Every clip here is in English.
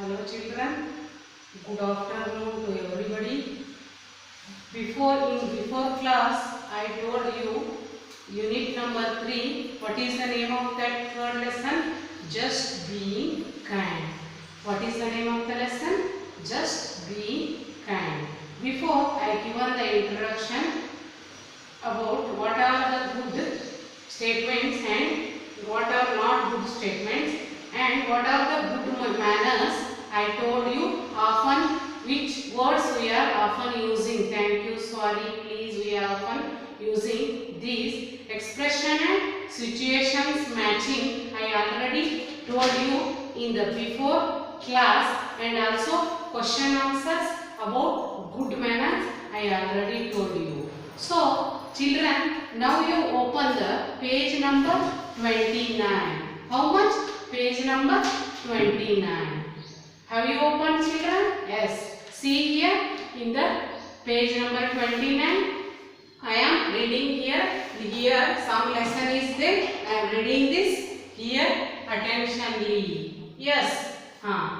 Hello children, good afternoon to everybody. Before class, I told you unit number 3. What is the name of that third lesson? Just being kind. What is the name of the lesson? Just being kind. Before I given the introduction about what are the good statements and what are not good statements and what are the good manners. I told you often which words we are often using. Thank you, sorry, please, we are often using these expression and situations matching. I already told you in the before class, and also question answers about good manners I already told you. So children, now you open the page number 29. How much? Page number 29. Have you opened, children? Yes. See here in the page number 29. I am reading here. Here some lesson is there. I am reading this here attentionally. Yes.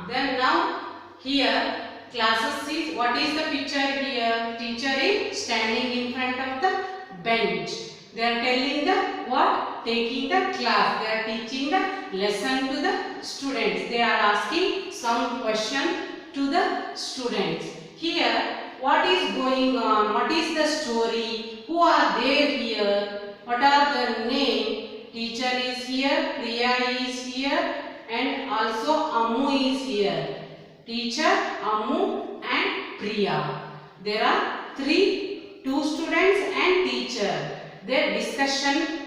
Then now here classes is, what is the picture here? Teacher is standing in front of the bench. They are telling the what? Taking the class. They are teaching the lesson to the students. They are asking some question to the students. Here, what is going on? What is the story? Who are there here? What are the name? Teacher is here, Priya is here, and also Ammu is here. Teacher, Ammu and Priya. There are two students and teacher. Their discussion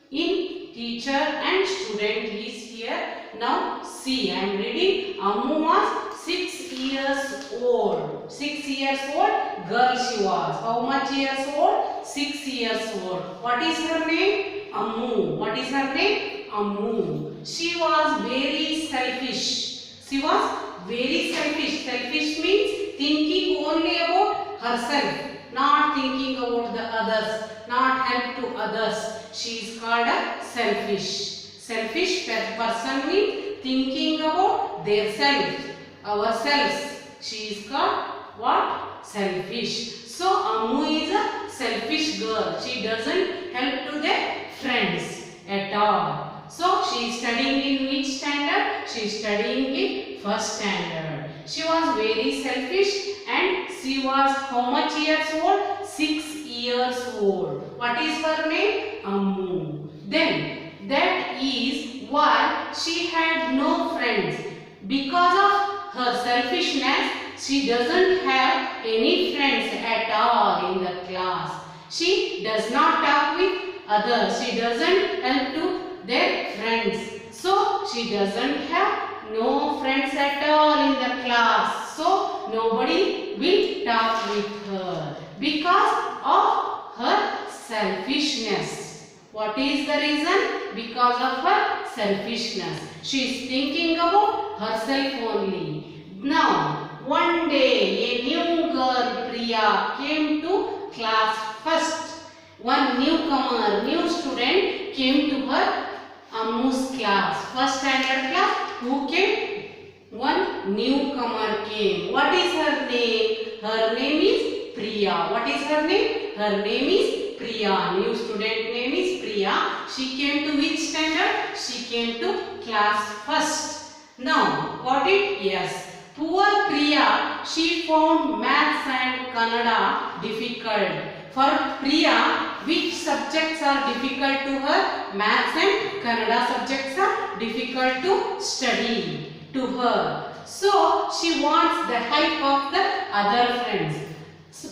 in teacher and student is here. Now see, I am reading. Ammu was 6 years old. 6 years old girl she was. How much years old? 6 years old. What is her name? Ammu. What is her name? Ammu. She was very selfish. She was very selfish. Selfish means thinking only about herself, not thinking about the others, not help to others. She is called a selfish. Selfish person means thinking about their self, ourselves. She is called what? Selfish. So Ammu is a selfish girl. She doesn't help to their friends at all. So she is studying in which standard? She is studying in first standard. She was very selfish and she was how much years old? 6 years old. What is her name? Ammu. Then that is why she had no friends. Because of her selfishness, she doesn't have any friends at all in the class. She does not talk with others. She doesn't help to their friends. So she doesn't have no friends at all in the class. So nobody will talk with her because of her selfishness. What is the reason? Because of her selfishness. She is thinking about herself only. Now, one day a new girl, Priya, came to class first. One newcomer, new student came to her Ammu's class. First standard class. Who came? One newcomer came. What is her name? Her name is Priya. What is her name? Her name is Priya. New student name is Priya. She came to which standard? She came to class first. Now, got it? Yes. Poor Priya, she found maths and Kannada difficult. For Priya, which subjects are difficult to her? Maths and Kannada subjects are difficult to study to her. So, she wants the help of the other friends.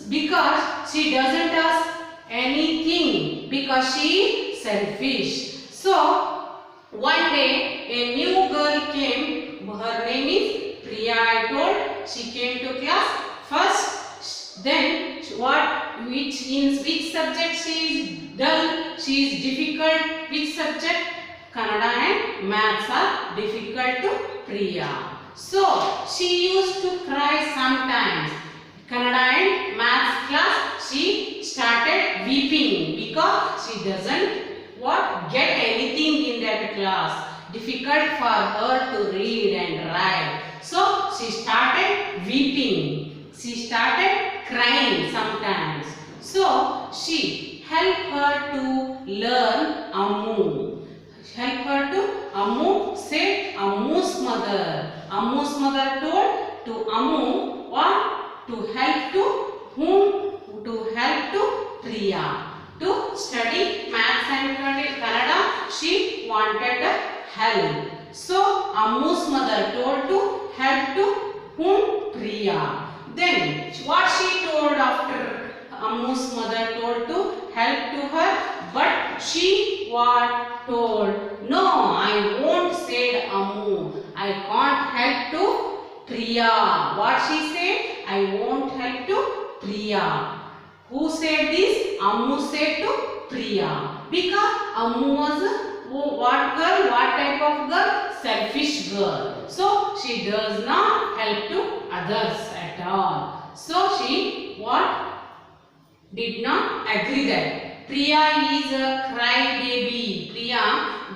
Because she doesn't ask anything. Because she is selfish. So, one day a new girl came. Her name is Priya, I told. She came to class first. Then in which subject she is dull, she is difficult. Which subject? Kannada and maths are difficult to Priya. So she used to cry sometimes. Kannada and maths class she started weeping because she doesn't get anything in that class. Difficult for her to read and write. So weeping. She started crying sometimes. So she helped her to learn Ammu. Help her to Ammu said Ammu's mother. Ammu's mother told to Ammu what? To help to whom? To help to Priya. To study maths and Kannada, she wanted help. So Ammu's mother told to help to whom? Priya. Then what she told after Ammu's mother told to help to her, but she what told? No, I won't said Ammu. I can't help to Priya. What she said? I won't help to Priya. Who said this? Ammu said to Priya. Because Ammu was what girl? What type of girl? Selfish girl. So she does not help to others at all. So she what? Did not agree that Priya is a cry baby. Priya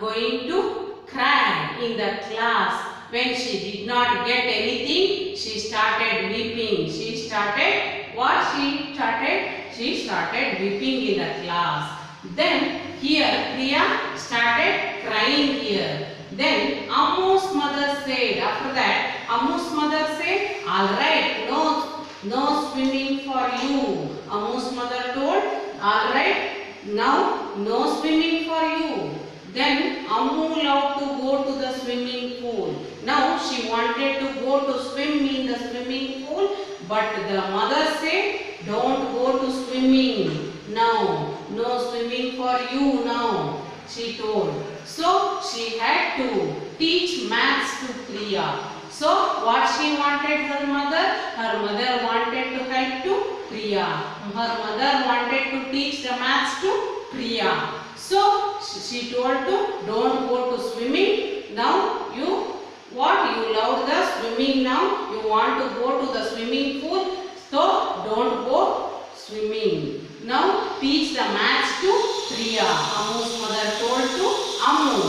going to cry in the class. When she did not get anything, she started weeping. She started what? She started weeping in the class. Then here Priya started crying here. Then Ammu's mother said, after that Ammu's mother said, alright, no swimming for you. Ammu's mother told, alright, now no swimming for you. Then Ammu loved to go to the swimming pool. Now she wanted to go to swim in the swimming pool, but the mother said, don't go to swimming now. No swimming for you now, she told. So she had to teach maths to Priya. So what she wanted her mother? Her mother wanted to help to Priya. Her mother wanted to teach the maths to Priya. So she told to don't go to swimming. Now you what? You love the swimming now. You want to go to the swimming pool. So don't go swimming. Now teach the maths to Priya. Ammu's mother told to Ammu.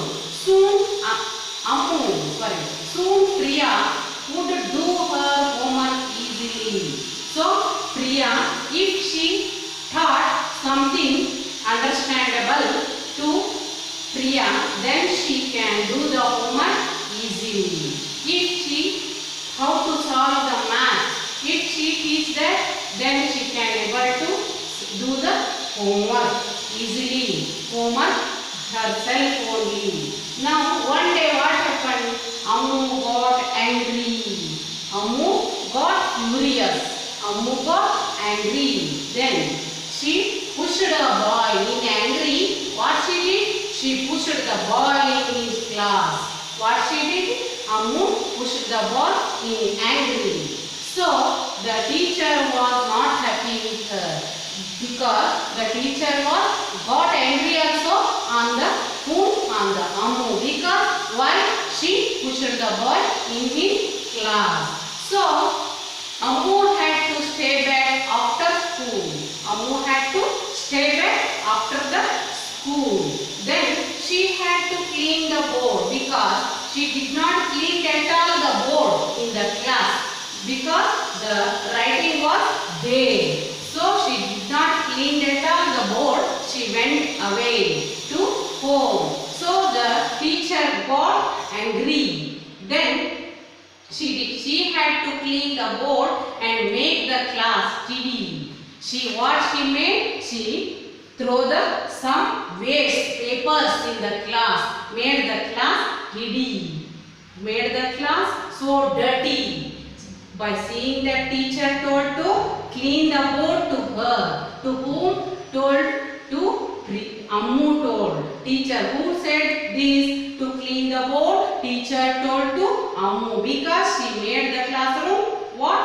Soon Priya would do her homework easily. So Priya, if she taught something understandable to Priya, then she can do the homework easily. If she how to solve the math, if she teach that, then she can able to do the homework easily. Homework herself only. Now one day what happened? Ammu got angry. Ammu got furious. Ammu got angry. Then she pushed a boy in angry. What she did? She pushed the boy in his class. What she did? Ammu pushed the boy in angry. So the teacher was not happy with her, because the teacher was got angry also on the whom? On the Ammu. Because why? She pushed the boy in his class. So Ammu had to stay back after school. Ammu had to stay back after the school. Then she had to clean the board, because she did not clean at all the board in the class, because the writing was there. So she did not clean at all the board. She went away to home. So the teacher got angry. Then she had to clean the board and make the class tidy. What she made? She throw some waste papers in the class. Made the class tidy. Made the class so dirty. By seeing that teacher told to clean the board to her. To whom? Told to Ammu told. Teacher who said this to clean the board? Teacher told to Ammu, because she made the classroom what?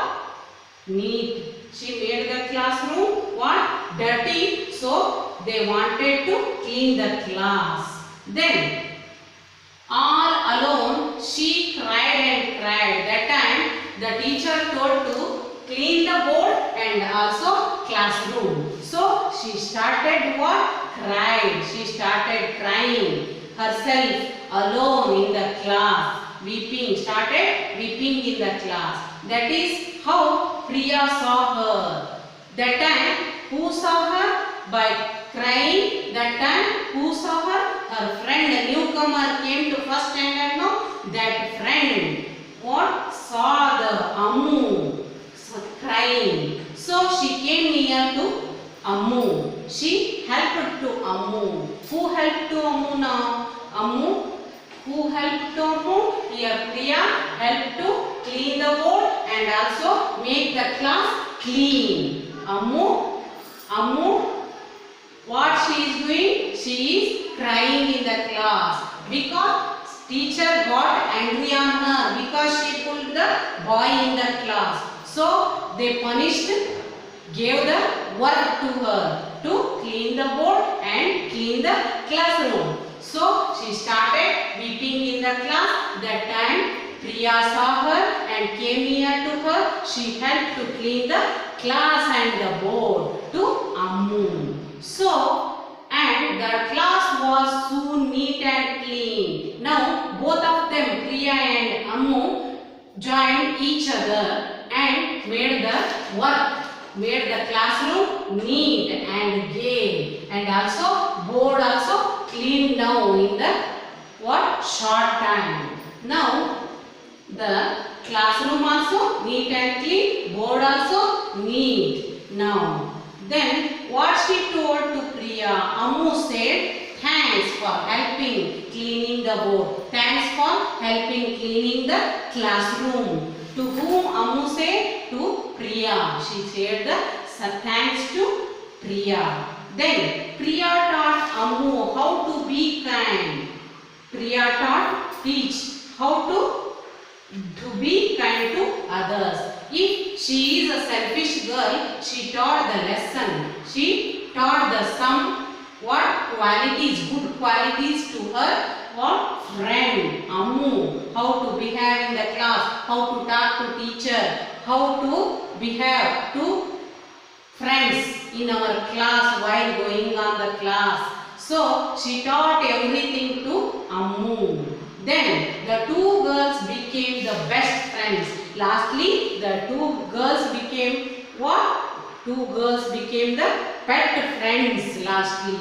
Neat. She made the classroom what? Dirty. So they wanted to clean the class. Then all alone she cried and cried. That time the teacher told to clean the board and also classroom. So she started what? Cried. She started crying herself alone in the class. weeping, started weeping in the class. That is how Priya saw her. That time, who saw her? By crying. That time, who saw her? Her friend, a newcomer, came to first standard now. That friend, what? Saw the Ammu crying. So she came near to Ammu. She helped to Ammu. Who helped to Ammu now? Ammu. Who helped to Ammu? Here Priya helped to clean the board and also make the class clean. Ammu, what she is doing? She is crying in the class because teacher got angry on her because she pulled the boy in the class. So they punished, gave the work to her to clean the board and clean the classroom. So she started weeping in the class. That time Priya saw her and came near to her. She helped to clean the class and the board to Ammu. So, and the class was soon neat and clean. Now both of them, Priya and Ammu, joined each other and made the work, made the classroom neat and gay, and also board also cleaned down in the short time. Now the classroom also neat and clean, board also neat. Now then what she told to Priya? Ammu said, thanks for helping cleaning the board. Thanks for helping cleaning the classroom. To whom Ammu said? To Priya. She said the thanks to Priya. Then Priya taught Ammu how to be kind. Priya teach how to be kind to others. If she is a selfish girl, she taught the lesson. She taught the some qualities, good qualities to her friend Ammu. How to behave in the class, how to talk to teacher, how to behave to friends in our class while going on the class. So she taught everything to Ammu. Then the two girls became the best friends. Lastly, the two girls became what? Two girls became the pet friends lastly.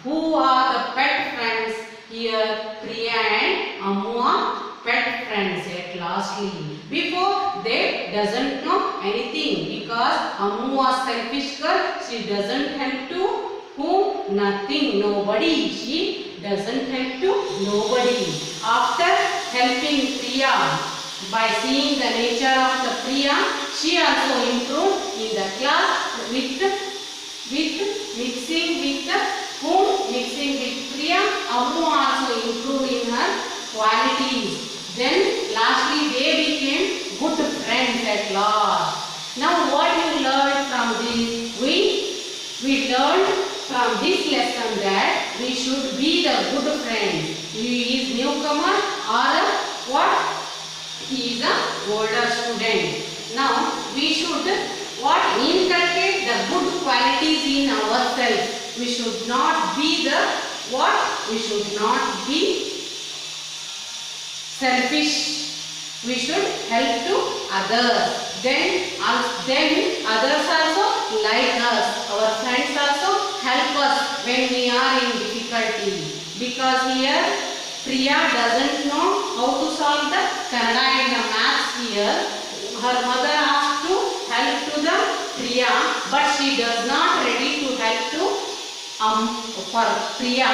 Who are the pet friends? Here Priya and Ammu are pet friends at lastly. Before they doesn't know anything because Ammu was selfish girl. She doesn't help to whom? Nothing, nobody. She doesn't help to nobody. After helping Priya, by seeing the nature of the Priya, she also improved in the class with mixing with the whom? Mixing with Priya. Ammu also improved in her qualities. Then lastly they became good friends at last. Now what you learned from this? We learned from this lesson that we should be the good friend. He is newcomer or what? He is a older student. Now we should inculcate the good qualities in ourselves. We should not be the we should not be selfish. We should help to others. Then others also like us. Our friends also help us when we are in difficulty. Because here Priya doesn't know how to solve the Kannada and the maths here. Her mother asked to help to the Priya, but she does not ready to help to for Priya.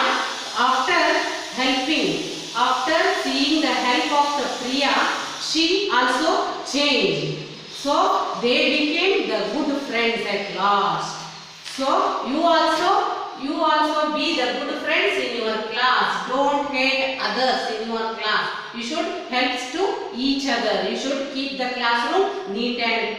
After seeing the help of the Priya, she also changed. So they became the good friends at last. So you also be the good friends in your class. Don't hate others in your class. You should help to each other. You should keep the classroom neat and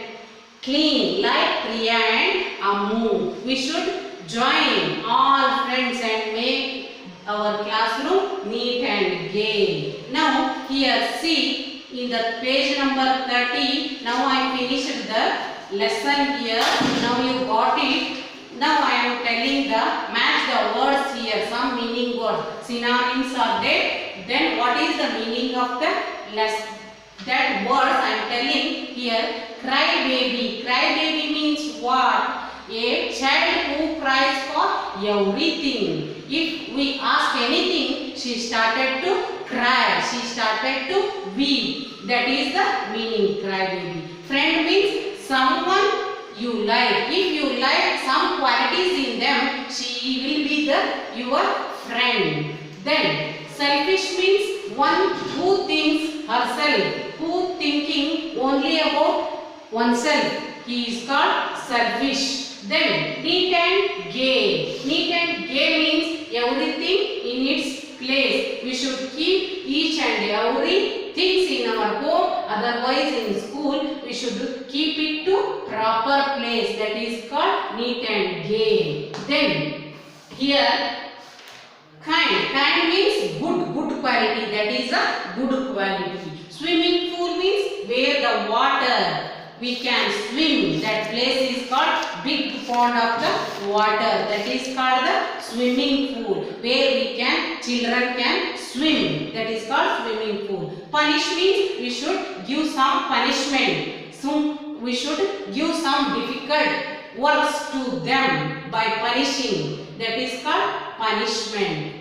clean like Priya and Ammu. We should join all friends and make our classroom neat and gay. Now here see in the page number 30. Now I finished the lesson here. Now you got it. Now I am telling the match the words here. Some meaning words. Synonyms are there. then what is the meaning of the lesson? That words I am telling here. Cry baby. Cry baby means what? A child who cries for everything. If we ask anything, she started to cry. She started to weep. That is the meaning, cry baby. Friend means someone you like. If you like some qualities in them, she will be your friend. Then selfish means one who thinks herself, who thinking only about oneself. He is called selfish. Then neat and gay. Neat and gay means everything in its place. We should keep each and every things in our home. Otherwise in school we should keep it to proper place. That is called neat and gay. Then here kind. Kind means good quality. That is a good quality. Swimming pool means where the water we can swim. That place is called big pond of the water. That is called the swimming pool, where children can swim. That is called swimming pool. Punish means we should give some punishment. So we should give some difficult works to them by punishing. That is called punishment.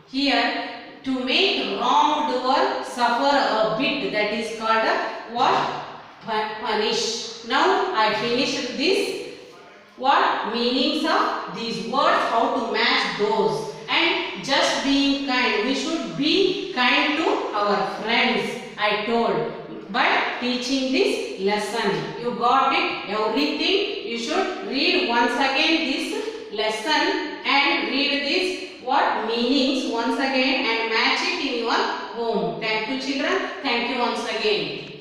Here, to make wrongdoer suffer a bit. That is called what? Punish. Now I finished this. What meanings of these words, how to match those, and just being kind. We should be kind to our friends, I told, by teaching this lesson. You got it, everything. You should read once again this lesson and read this what meanings once again and match it in your home. Thank you children. Thank you once again.